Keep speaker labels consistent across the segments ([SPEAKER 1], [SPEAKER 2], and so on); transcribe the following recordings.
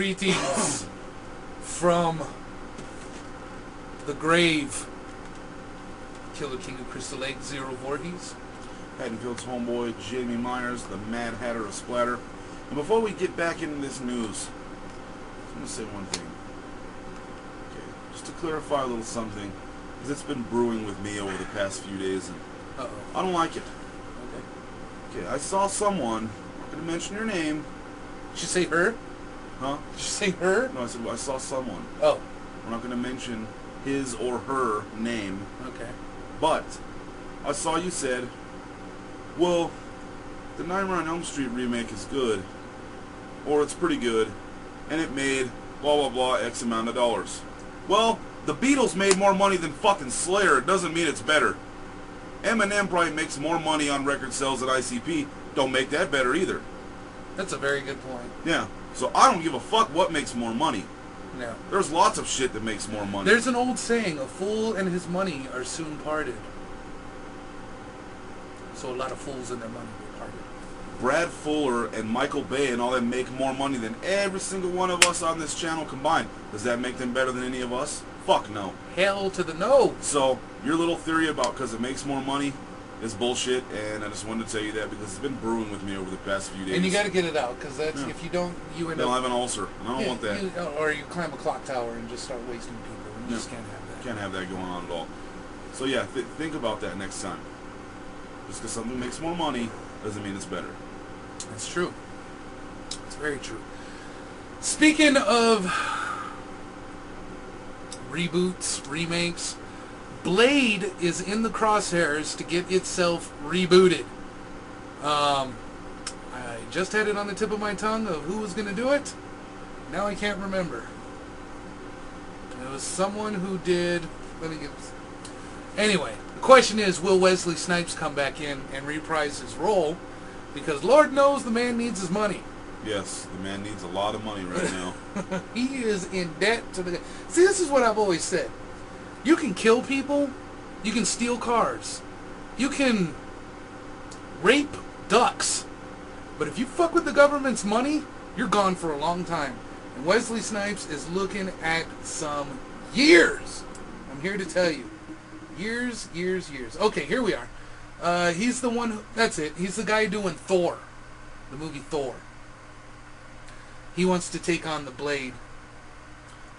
[SPEAKER 1] Greetings from the grave. Killer King of Crystal Lake, Zero Voorhees.
[SPEAKER 2] Haddonfield's homeboy, Jamie Myers, the Mad Hatter of Splatter. And before we get back into this news, I'm going to say one thing. Okay, just to clarify a little something, because it's been brewing with me over the past few days, and I don't like it. Okay, I saw someone, I'm not going to mention your name.
[SPEAKER 1] Did you say her?
[SPEAKER 2] Huh?
[SPEAKER 1] Did you say her?
[SPEAKER 2] No, I said I saw someone.
[SPEAKER 1] Oh.
[SPEAKER 2] We're not going to mention his or her name.
[SPEAKER 1] Okay.
[SPEAKER 2] But I saw you said, well, the Nightmare on Elm Street remake is good, or it's pretty good, and it made blah blah blah X amount of dollars. Well, the Beatles made more money than fucking Slayer. It doesn't mean it's better. Eminem probably makes more money on record sales than ICP. Don't make that better either.
[SPEAKER 1] That's a very good point.
[SPEAKER 2] Yeah. So I don't give a fuck what makes more money.
[SPEAKER 1] No.
[SPEAKER 2] There's lots of shit that makes more money.
[SPEAKER 1] There's an old saying, a fool and his money are soon parted. So a lot of fools and their money were parted.
[SPEAKER 2] Brad Fuller and Michael Bay and all them make more money than every single one of us on this channel combined. Does that make them better than any of us? Fuck no.
[SPEAKER 1] Hell to the no.
[SPEAKER 2] So your little theory about because it makes more money is bullshit, and I just wanted to tell you that because it's been brewing with me over the past few days.
[SPEAKER 1] And you got to get it out, because that's if you don't, you end up.
[SPEAKER 2] I'll have an ulcer, and I don't want that.
[SPEAKER 1] Or you climb a clock tower and just start wasting people. And you just can't have that.
[SPEAKER 2] Can't have that going on at all. So yeah, think about that next time. Just because something makes more money doesn't mean it's better.
[SPEAKER 1] That's true. It's very true. Speaking of reboots, remakes, Blade is in the crosshairs to get itself rebooted. I just had it on the tip of my tongue of who was going to do it. Now I can't remember. It was someone who did... Let me get... Anyway, the question is, will Wesley Snipes come back in and reprise his role? Because Lord knows the man needs his money.
[SPEAKER 2] Yes, the man needs a lot of money right now.
[SPEAKER 1] He is in debt to the... See, this is what I've always said. You can kill people. You can steal cars. You can rape ducks. But if you fuck with the government's money, you're gone for a long time. And Wesley Snipes is looking at some years. I'm here to tell you. Years, years, years. Okay, here we are. He's the one who... That's it. He's the guy doing Thor. The movie Thor. He wants to take on the Blade.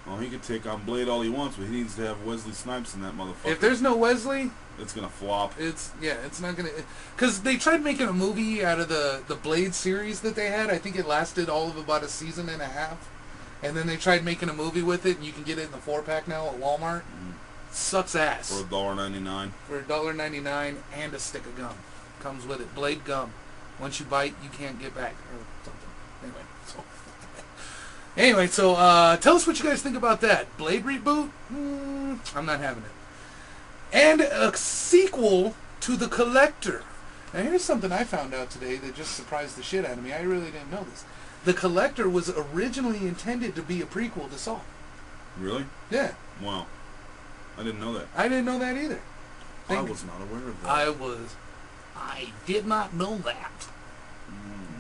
[SPEAKER 2] Well, he could take on Blade all he wants, but he needs to have Wesley Snipes in that motherfucker.
[SPEAKER 1] If there's no Wesley...
[SPEAKER 2] It's going to flop.
[SPEAKER 1] It's not going to... Because they tried making a movie out of the Blade series that they had. I think it lasted all of about a season and a half. And then they tried making a movie with it, and you can get it in the 4-pack now at Walmart. Sucks ass.
[SPEAKER 2] For $1.99. For
[SPEAKER 1] $1.99 and a stick of gum. Comes with it. Blade gum. Once you bite, you can't get back. Or something. Anyway, so tell us what you guys think about that. Blade reboot? I'm not having it. And a sequel to The Collector. Now here's something I found out today that just surprised the shit out of me. I really didn't know this. The Collector was originally intended to be a prequel to Saw.
[SPEAKER 2] Really?
[SPEAKER 1] Yeah.
[SPEAKER 2] Wow. I didn't know that.
[SPEAKER 1] I didn't know that either.
[SPEAKER 2] I was not aware of that.
[SPEAKER 1] I did not know that.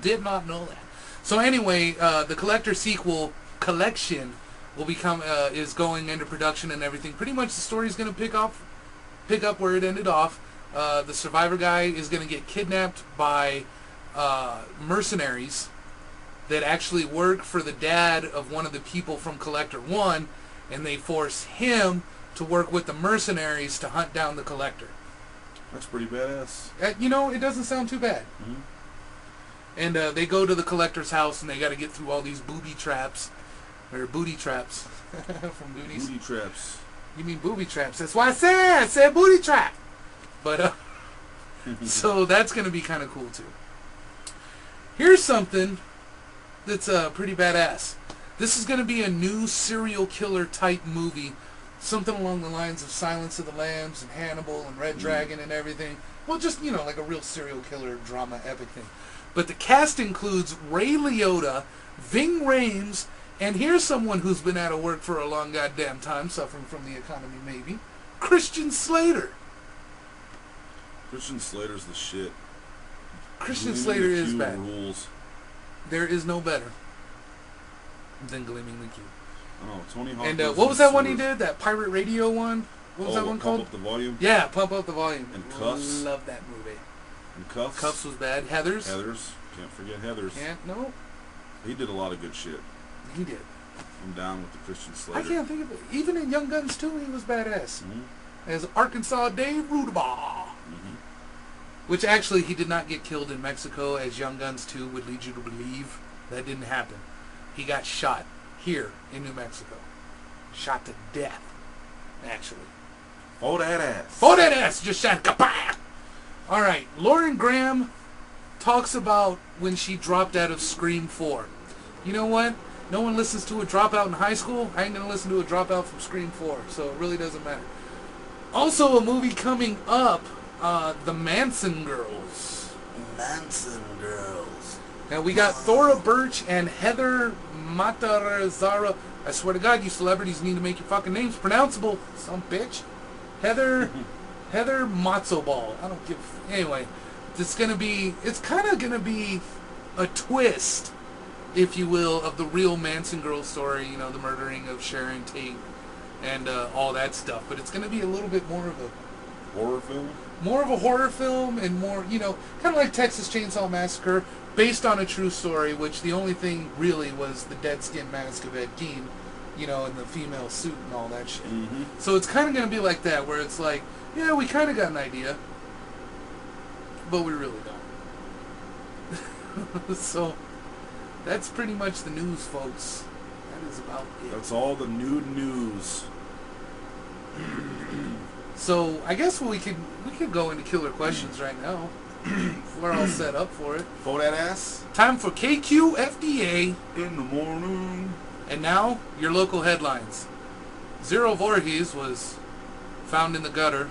[SPEAKER 1] Did not know that. So anyway, the Collector sequel collection will become is going into production and everything. Pretty much the story is going to pick up where it ended off. The survivor guy is going to get kidnapped by mercenaries that actually work for the dad of one of the people from Collector 1, and they force him to work with the mercenaries to hunt down the Collector.
[SPEAKER 2] That's pretty badass.
[SPEAKER 1] It doesn't sound too bad. Mm-hmm. And they go to the Collector's house, and they got to get through all these booby traps. Or booty traps. From booties.
[SPEAKER 2] Booty traps.
[SPEAKER 1] You mean booby traps. That's why I said booty trap. But, so that's going to be kind of cool, too. Here's something that's pretty badass. This is going to be a new serial killer type movie. Something along the lines of Silence of the Lambs and Hannibal and Red Dragon and everything. Well, just, like a real serial killer drama epic thing. But the cast includes Ray Liotta, Ving Rhames, and here's someone who's been out of work for a long goddamn time, suffering from the economy maybe, Christian Slater.
[SPEAKER 2] Christian Slater's the shit.
[SPEAKER 1] Christian Slater is bad.
[SPEAKER 2] Rules.
[SPEAKER 1] There is no better. than Gleamingly Cute.
[SPEAKER 2] Oh, Tony Hawk.
[SPEAKER 1] And what was that one he did? That pirate radio one? What was that one called?
[SPEAKER 2] Pump Up the Volume?
[SPEAKER 1] Yeah, Pump Up the Volume.
[SPEAKER 2] And Cuffs.
[SPEAKER 1] Love that movie.
[SPEAKER 2] And Cuffs.
[SPEAKER 1] Cuffs was bad. Heathers.
[SPEAKER 2] Can't forget Heathers.
[SPEAKER 1] No.
[SPEAKER 2] He did a lot of good shit.
[SPEAKER 1] He did.
[SPEAKER 2] I'm down with the Christian Slater.
[SPEAKER 1] I can't think of it. Even in Young Guns 2, he was badass. As Arkansas Dave Rudabaugh. Which actually, he did not get killed in Mexico, as Young Guns 2 would lead you to believe. That didn't happen. He got shot here in New Mexico. Shot to death, actually.
[SPEAKER 2] Oh, that ass.
[SPEAKER 1] Oh, that ass! Just shot. Kapah! All right. Lauren Graham talks about when she dropped out of Scream 4. You know what? No one listens to a dropout in high school. I ain't going to listen to a dropout from Scream 4, so it really doesn't matter. Also, a movie coming up, The Manson Girls.
[SPEAKER 2] Manson Girls.
[SPEAKER 1] Now, we got Thora Birch and Heather Matarazara. I swear to God, you celebrities need to make your fucking names pronounceable, some bitch. Heather Matzobal. I don't give... Anyway, it's kind of going to be a twist, if you will, of the real Manson Girls story, you know, the murdering of Sharon Tate and all that stuff. But it's going to be a little bit more of a...
[SPEAKER 2] Horror film?
[SPEAKER 1] More of a horror film and more, you know, kind of like Texas Chainsaw Massacre, based on a true story, which the only thing really was the dead skin mask of Ed Gein, you know, and the female suit and all that shit. So it's kind of going to be like that, where it's like, yeah, we kind of got an idea, but we really don't. So that's pretty much the news, folks. That is about it.
[SPEAKER 2] That's all the nude news.
[SPEAKER 1] So I guess we could go into killer questions right now. We're all set up for it.
[SPEAKER 2] For that ass.
[SPEAKER 1] Time for KQFDA
[SPEAKER 2] In the morning.
[SPEAKER 1] And now, your local headlines. Zero Voorhees was found in the gutter.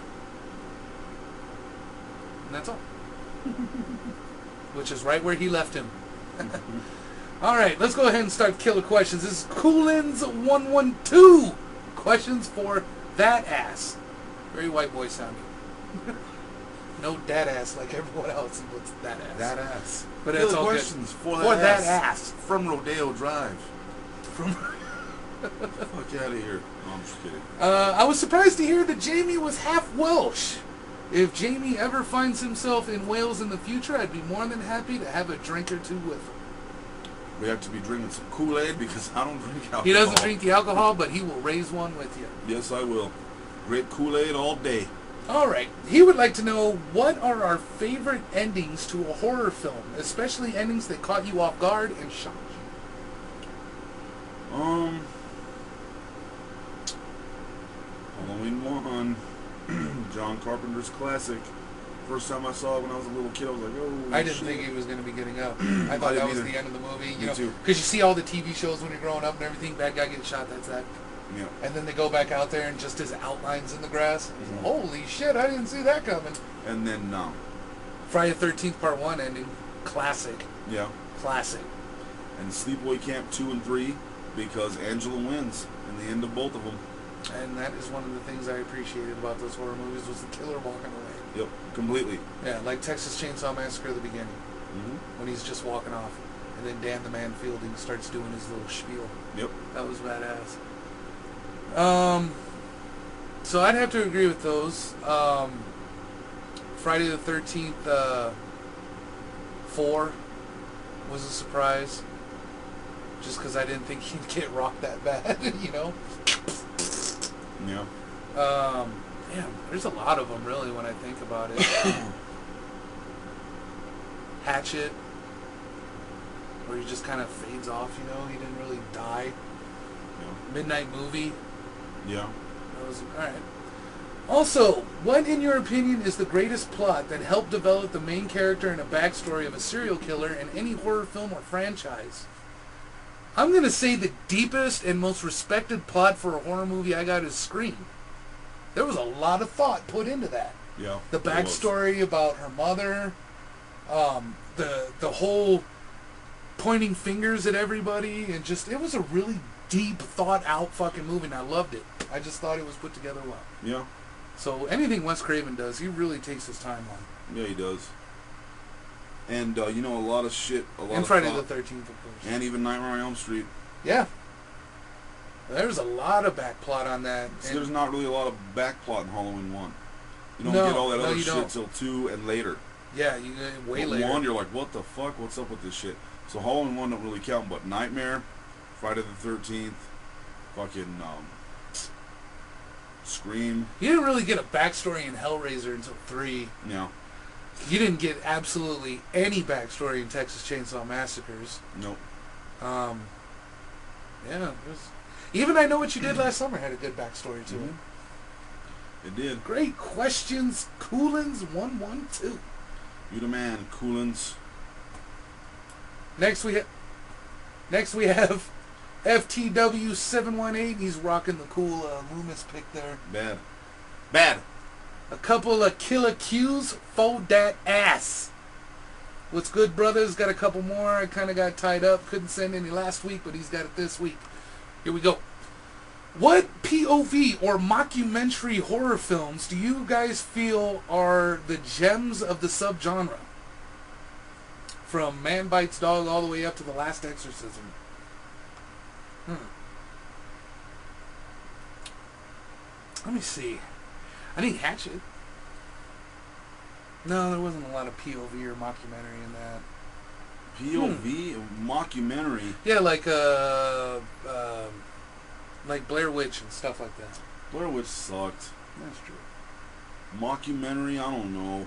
[SPEAKER 1] And that's all. Which is right where he left him. Alright, let's go ahead and start killer questions. This is Coolins 112. Questions for that ass. Very white boy sounding. No dad ass like everyone else. What's that ass?
[SPEAKER 2] That ass.
[SPEAKER 1] But that's all
[SPEAKER 2] questions
[SPEAKER 1] good.
[SPEAKER 2] for that
[SPEAKER 1] ass.
[SPEAKER 2] From Rodeo Drive.
[SPEAKER 1] From...
[SPEAKER 2] Fuck out of here. No, I'm just kidding.
[SPEAKER 1] I was surprised to hear that Jamie was half Welsh. If Jamie ever finds himself in Wales in the future, I'd be more than happy to have a drink or two with him.
[SPEAKER 2] We have to be drinking some Kool-Aid because I don't drink alcohol.
[SPEAKER 1] He doesn't drink the alcohol, but he will raise one with you.
[SPEAKER 2] Yes, I will. Great Kool-Aid all day.
[SPEAKER 1] Alright, he would like to know, what are our favorite endings to a horror film, especially endings that caught you off guard and shocked you?
[SPEAKER 2] Halloween 1, John Carpenter's classic. First time I saw it when I was a little kid, I was like, oh,
[SPEAKER 1] I didn't think he was going to be getting up. I thought that was the end of the movie. You know,
[SPEAKER 2] too.
[SPEAKER 1] because you see all the TV shows when you're growing up and everything, bad guy gets shot, that's that.
[SPEAKER 2] Yeah.
[SPEAKER 1] And then they go back out there and just his outlines in the grass. Holy shit, I didn't see that coming.
[SPEAKER 2] And then,
[SPEAKER 1] Friday the 13th Part 1 ending. Classic.
[SPEAKER 2] Yeah.
[SPEAKER 1] Classic.
[SPEAKER 2] And Sleepaway Camp 2 and 3, because Angela wins in the end of both of them.
[SPEAKER 1] And that is one of the things I appreciated about those horror movies, was the killer walking away.
[SPEAKER 2] Yep, completely.
[SPEAKER 1] Yeah, like Texas Chainsaw Massacre at the beginning. When he's just walking off. And then Dan the Man Fielding starts doing his little spiel.
[SPEAKER 2] Yep.
[SPEAKER 1] That was badass. So I'd have to agree with those. Friday the 13th, 4 was a surprise. Just because I didn't think he'd get rocked that bad, you know?
[SPEAKER 2] Yeah.
[SPEAKER 1] Damn, there's a lot of them, really, when I think about it. Hatchet, where he just kind of fades off, you know? He didn't really die.
[SPEAKER 2] Yeah.
[SPEAKER 1] Midnight Movie.
[SPEAKER 2] Yeah.
[SPEAKER 1] That was, alright. Also, what, in your opinion, is the greatest plot that helped develop the main character and a backstory of a serial killer in any horror film or franchise? I'm going to say the deepest and most respected plot for a horror movie I got is Scream. There was a lot of thought put into that.
[SPEAKER 2] Yeah.
[SPEAKER 1] The backstory about her mother, the whole pointing fingers at everybody, and just, it was a really deep, thought-out fucking movie, and I loved it. I just thought it was put together well.
[SPEAKER 2] Yeah.
[SPEAKER 1] So anything Wes Craven does, he really takes his time on.
[SPEAKER 2] Yeah, he does. And, you know, a lot of shit,
[SPEAKER 1] and Friday the 13th, of course.
[SPEAKER 2] And even Nightmare on Elm Street.
[SPEAKER 1] Yeah. There's a lot of back plot on that.
[SPEAKER 2] So there's not really a lot of back plot in Halloween 1. You don't
[SPEAKER 1] No,
[SPEAKER 2] get all that
[SPEAKER 1] no,
[SPEAKER 2] other
[SPEAKER 1] you
[SPEAKER 2] shit
[SPEAKER 1] don't.
[SPEAKER 2] till 2 and later.
[SPEAKER 1] Yeah, you get way
[SPEAKER 2] But
[SPEAKER 1] later.
[SPEAKER 2] 1, you're like, what the fuck? What's up with this shit? So Halloween 1 don't really count, but Nightmare, Friday the 13th, fucking Scream.
[SPEAKER 1] You didn't really get a backstory in Hellraiser until 3.
[SPEAKER 2] Yeah.
[SPEAKER 1] You didn't get absolutely any backstory in Texas Chainsaw Massacres.
[SPEAKER 2] Nope.
[SPEAKER 1] Yeah, even I Know What You Did Last Summer had a good backstory to it.
[SPEAKER 2] It did.
[SPEAKER 1] Great questions, Coolins 112.
[SPEAKER 2] You the man, Coolins.
[SPEAKER 1] Next we have FTW 718. He's rocking the cool Loomis pick there.
[SPEAKER 2] Bad.
[SPEAKER 1] A couple of killer Qs, fold that ass. What's good, brothers? Got a couple more. I kind of got tied up. Couldn't send any last week, but he's got it this week. Here we go. What POV or mockumentary horror films do you guys feel are the gems of the subgenre? From Man Bites Dog all the way up to The Last Exorcism. Let me see. I think Hatchet. No, there wasn't a lot of POV or mockumentary in that.
[SPEAKER 2] POV? Mockumentary?
[SPEAKER 1] Yeah, like Blair Witch and stuff like that.
[SPEAKER 2] Blair Witch sucked.
[SPEAKER 1] That's true.
[SPEAKER 2] Mockumentary? I don't know.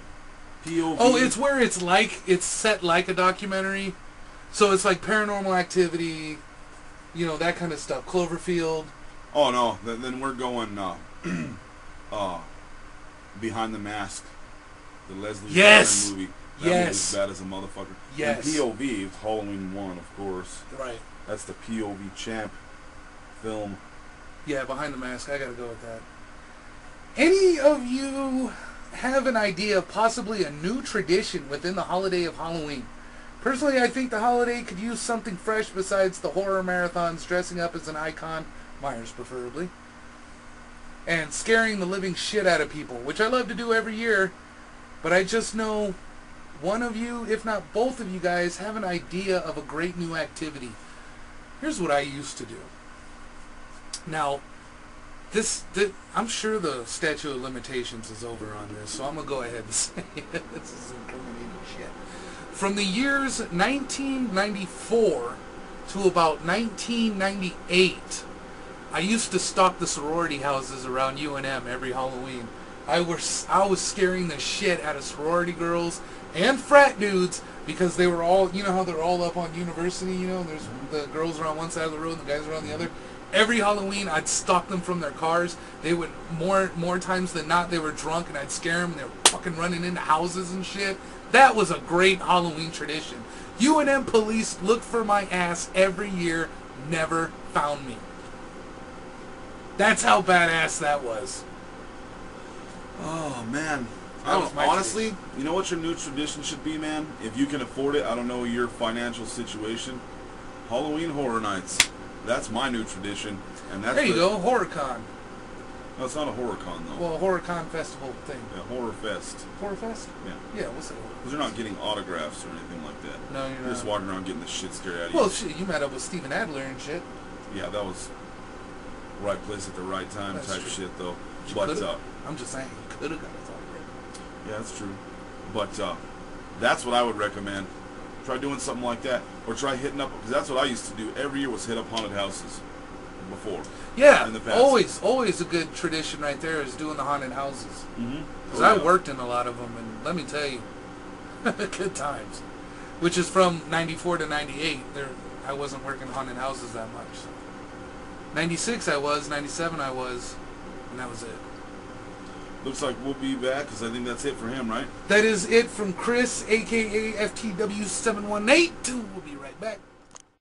[SPEAKER 2] POV?
[SPEAKER 1] Oh, it's where it's set like a documentary. So it's like Paranormal Activity, that kind of stuff. Cloverfield.
[SPEAKER 2] Oh, no. Then we're going Behind the Mask. The Leslie
[SPEAKER 1] Yes!
[SPEAKER 2] movie. That
[SPEAKER 1] Yes!
[SPEAKER 2] movie's bad as a motherfucker.
[SPEAKER 1] Yes.
[SPEAKER 2] And POV, Halloween 1, of course.
[SPEAKER 1] Right.
[SPEAKER 2] That's the POV champ film.
[SPEAKER 1] Yeah, Behind the Mask. I gotta go with that. Any of you have an idea of possibly a new tradition within the holiday of Halloween? Personally, I think the holiday could use something fresh besides the horror marathons, dressing up as an icon, Myers preferably, and scaring the living shit out of people, which I love to do every year, but I just know one of you, if not both of you guys, have an idea of a great new activity. Here's what I used to do. Now, I'm sure the statute of limitations is over on this, so I'm going to go ahead and say it. This is incriminating shit. From the years 1994 to about 1998, I used to stalk the sorority houses around UNM every Halloween. I was scaring the shit out of sorority girls and frat dudes because they were all, how they're all up on university, there's the girls are on one side of the road and the guys are on the other. Every Halloween, I'd stalk them from their cars. They would, more times than not, they were drunk and I'd scare them and they were fucking running into houses and shit. That was a great Halloween tradition. UNM police looked for my ass every year, never found me. That's how badass that was.
[SPEAKER 2] Oh, man.
[SPEAKER 1] Honestly,
[SPEAKER 2] you know what your new tradition should be, man? If you can afford it, I don't know your financial situation. Halloween Horror Nights. That's my new tradition. And that's
[SPEAKER 1] there you go, HorrorCon.
[SPEAKER 2] No, it's not a HorrorCon, though.
[SPEAKER 1] Well, a HorrorCon festival thing.
[SPEAKER 2] Yeah, Horror Fest.
[SPEAKER 1] Horror Fest?
[SPEAKER 2] Yeah.
[SPEAKER 1] Yeah, what's that?
[SPEAKER 2] Because you're not getting autographs or anything like that.
[SPEAKER 1] No, you're
[SPEAKER 2] You're just
[SPEAKER 1] not.
[SPEAKER 2] walking around getting the shit scared out of you.
[SPEAKER 1] Well, shit, you met up with Steven Adler and shit.
[SPEAKER 2] Yeah, that was right place at the right time
[SPEAKER 1] That's
[SPEAKER 2] type
[SPEAKER 1] true.
[SPEAKER 2] shit, though.
[SPEAKER 1] You
[SPEAKER 2] But
[SPEAKER 1] could've. I'm just saying, you could have got his autograph.
[SPEAKER 2] yeah, that's true. But that's what I would recommend. Try doing something like that, or try hitting up, because that's what I used to do every year, was hit up haunted houses before.
[SPEAKER 1] Yeah,
[SPEAKER 2] in the past.
[SPEAKER 1] always a good tradition right there is doing the haunted houses.
[SPEAKER 2] Mm-hmm.
[SPEAKER 1] Because I worked in a lot of them, and let me tell you, good times. Which is from 94 to 98. I wasn't working haunted houses that much. So. 96 I was, 97 I was, and that was it.
[SPEAKER 2] Looks like we'll be back, because I think that's it for him, right?
[SPEAKER 1] That is it from Chris, a.k.a. FTW718. We'll be right back.